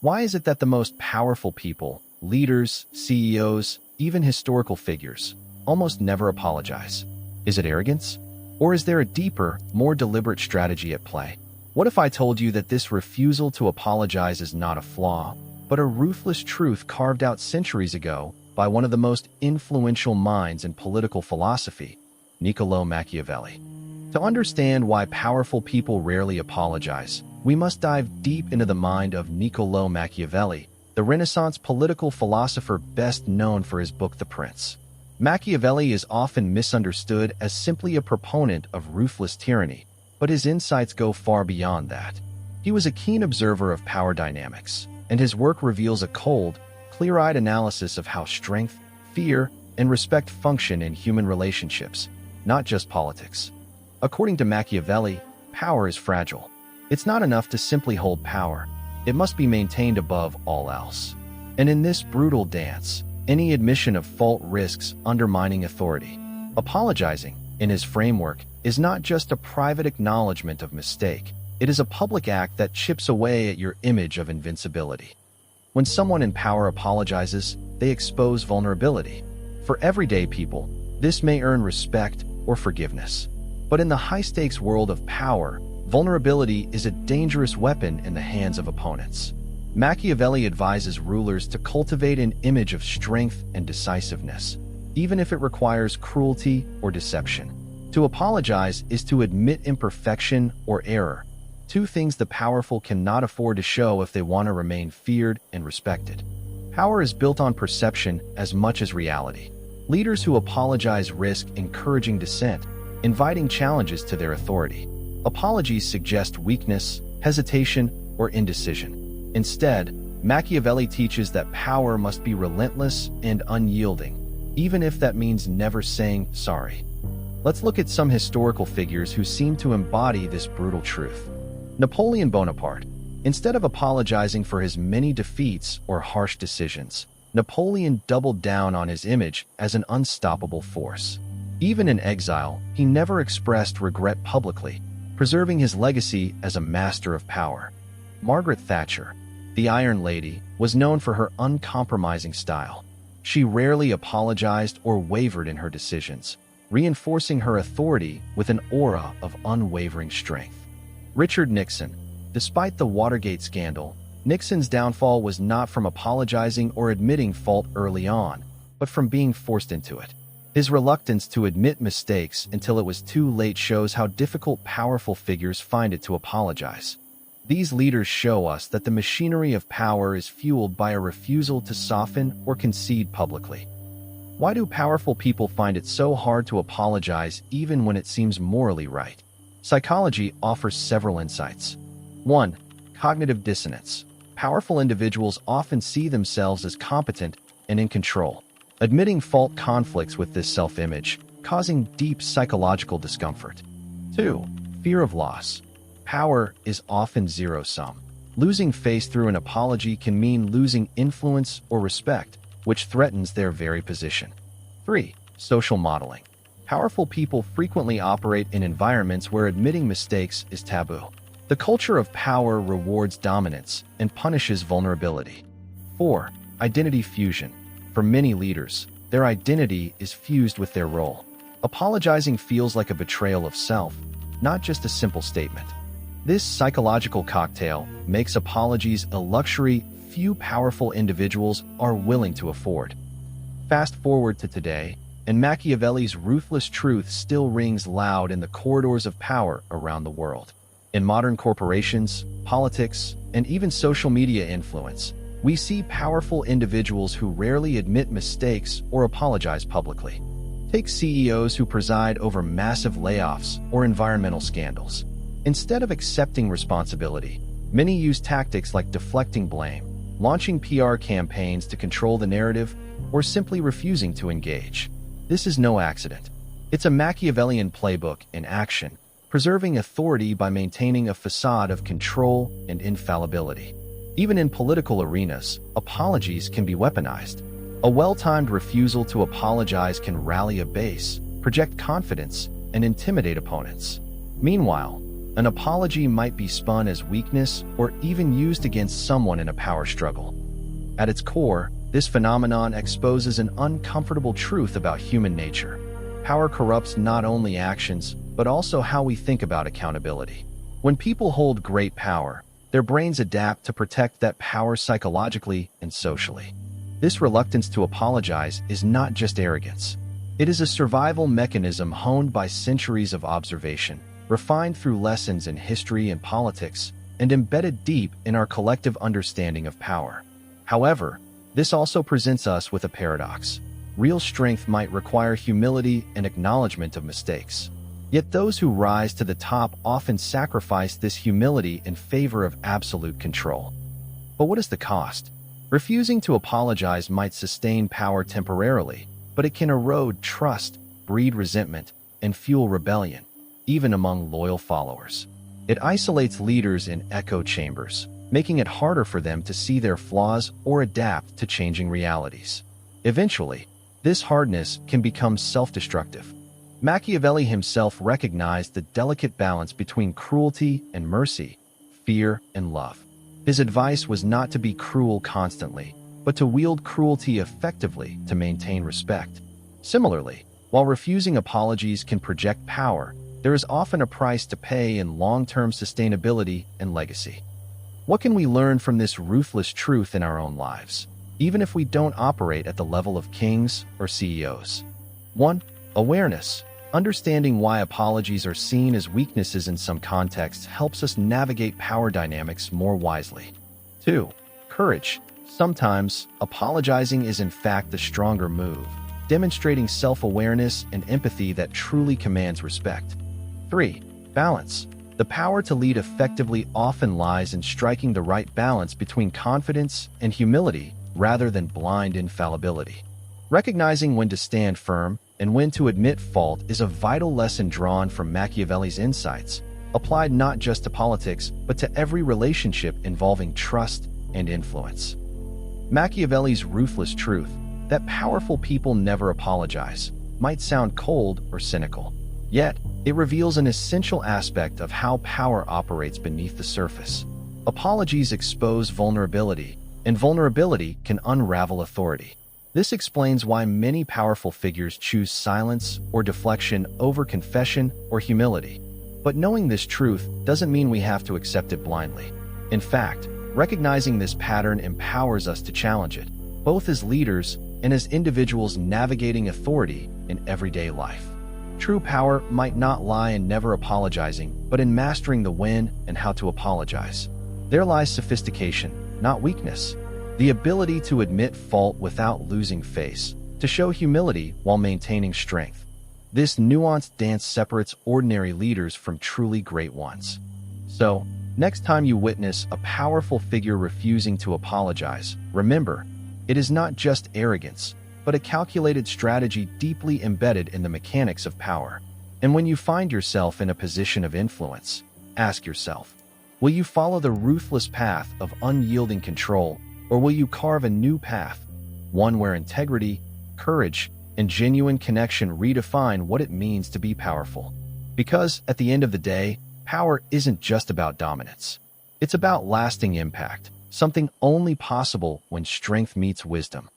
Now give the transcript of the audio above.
Why is it that the most powerful people, leaders, CEOs, even historical figures, almost never apologize? Is it arrogance? Or is there a deeper, more deliberate strategy at play? What if I told you that this refusal to apologize is not a flaw, but a ruthless truth carved out centuries ago by one of the most influential minds in political philosophy, Niccolò Machiavelli? To understand why powerful people rarely apologize, we must dive deep into the mind of Niccolò Machiavelli, the Renaissance political philosopher best known for his book The Prince. Machiavelli is often misunderstood as simply a proponent of ruthless tyranny, but his insights go far beyond that. He was a keen observer of power dynamics, and his work reveals a cold, clear-eyed analysis of how strength, fear, and respect function in human relationships, not just politics. According to Machiavelli, power is fragile. It's not enough to simply hold power. It must be maintained above all else. And in this brutal dance, any admission of fault risks undermining authority. Apologizing, in his framework, is not just a private acknowledgement of mistake. It is a public act that chips away at your image of invincibility. When someone in power apologizes, they expose vulnerability. For everyday people, this may earn respect or forgiveness. But in the high-stakes world of power, vulnerability is a dangerous weapon in the hands of opponents. Machiavelli advises rulers to cultivate an image of strength and decisiveness, even if it requires cruelty or deception. To apologize is to admit imperfection or error, two things the powerful cannot afford to show if they want to remain feared and respected. Power is built on perception as much as reality. Leaders who apologize risk encouraging dissent, inviting challenges to their authority. Apologies suggest weakness, hesitation, or indecision. Instead, Machiavelli teaches that power must be relentless and unyielding, even if that means never saying sorry. Let's look at some historical figures who seem to embody this brutal truth. Napoleon Bonaparte. Instead of apologizing for his many defeats or harsh decisions, Napoleon doubled down on his image as an unstoppable force. Even in exile, he never expressed regret publicly, preserving his legacy as a master of power. Margaret Thatcher, the Iron Lady, was known for her uncompromising style. She rarely apologized or wavered in her decisions, reinforcing her authority with an aura of unwavering strength. Richard Nixon. Despite the Watergate scandal, Nixon's downfall was not from apologizing or admitting fault early on, but from being forced into it. His reluctance to admit mistakes until it was too late shows how difficult powerful figures find it to apologize. These leaders show us that the machinery of power is fueled by a refusal to soften or concede publicly. Why do powerful people find it so hard to apologize even when it seems morally right? Psychology offers several insights. 1. Cognitive dissonance. Powerful individuals often see themselves as competent and in control. Admitting fault conflicts with this self-image, causing deep psychological discomfort. 2. Fear of loss. Power is often zero-sum. Losing face through an apology can mean losing influence or respect, which threatens their very position. 3. Social modeling. Powerful people frequently operate in environments where admitting mistakes is taboo. The culture of power rewards dominance and punishes vulnerability. 4. Identity fusion. For many leaders, their identity is fused with their role. Apologizing feels like a betrayal of self, not just a simple statement. This psychological cocktail makes apologies a luxury few powerful individuals are willing to afford. Fast forward to today, and Machiavelli's ruthless truth still rings loud in the corridors of power around the world. In modern corporations, politics, and even social media influence, we see powerful individuals who rarely admit mistakes or apologize publicly. Take CEOs who preside over massive layoffs or environmental scandals. Instead of accepting responsibility, many use tactics like deflecting blame, launching PR campaigns to control the narrative, or simply refusing to engage. This is no accident. It's a Machiavellian playbook in action, preserving authority by maintaining a facade of control and infallibility. Even in political arenas, apologies can be weaponized. A well-timed refusal to apologize can rally a base, project confidence, and intimidate opponents. Meanwhile, An apology might be spun as weakness or even used against someone in a power struggle. At its core, this phenomenon exposes an uncomfortable truth about human nature. Power corrupts not only actions, but also how we think about accountability. When people hold great power, their brains adapt to protect that power psychologically and socially. This reluctance to apologize is not just arrogance. It is a survival mechanism honed by centuries of observation, refined through lessons in history and politics, and embedded deep in our collective understanding of power. However, this also presents us with a paradox. Real strength might require humility and acknowledgement of mistakes. Yet those who rise to the top often sacrifice this humility in favor of absolute control. But what is the cost? Refusing to apologize might sustain power temporarily, but it can erode trust, breed resentment, and fuel rebellion, even among loyal followers. It isolates leaders in echo chambers, making it harder for them to see their flaws or adapt to changing realities. Eventually, this hardness can become self-destructive. Machiavelli himself recognized the delicate balance between cruelty and mercy, fear and love. His advice was not to be cruel constantly, but to wield cruelty effectively to maintain respect. Similarly, while refusing apologies can project power, there is often a price to pay in long-term sustainability and legacy. What can we learn from this ruthless truth in our own lives, even if we don't operate at the level of kings or CEOs? 1. Awareness. Understanding why apologies are seen as weaknesses in some contexts helps us navigate power dynamics more wisely. 2. Courage. Sometimes, apologizing is in fact the stronger move, demonstrating self-awareness and empathy that truly commands respect. 3. Balance. The power to lead effectively often lies in striking the right balance between confidence and humility rather than blind infallibility. Recognizing when to stand firm and when to admit fault is a vital lesson drawn from Machiavelli's insights, applied not just to politics but to every relationship involving trust and influence. Machiavelli's ruthless truth, that powerful people never apologize, might sound cold or cynical. Yet, it reveals an essential aspect of how power operates beneath the surface. Apologies expose vulnerability, and vulnerability can unravel authority. This explains why many powerful figures choose silence or deflection over confession or humility. But knowing this truth doesn't mean we have to accept it blindly. In fact, recognizing this pattern empowers us to challenge it, both as leaders and as individuals navigating authority in everyday life. True power might not lie in never apologizing, but in mastering the when and how to apologize. There lies sophistication, not weakness. The ability to admit fault without losing face, to show humility while maintaining strength. This nuanced dance separates ordinary leaders from truly great ones. So, next time you witness a powerful figure refusing to apologize, remember, it is not just arrogance, but a calculated strategy deeply embedded in the mechanics of power. And when you find yourself in a position of influence, ask yourself, will you follow the ruthless path of unyielding control, or will you carve a new path, one where integrity, courage, and genuine connection redefine what it means to be powerful? Because, at the end of the day, power isn't just about dominance. It's about lasting impact, something only possible when strength meets wisdom.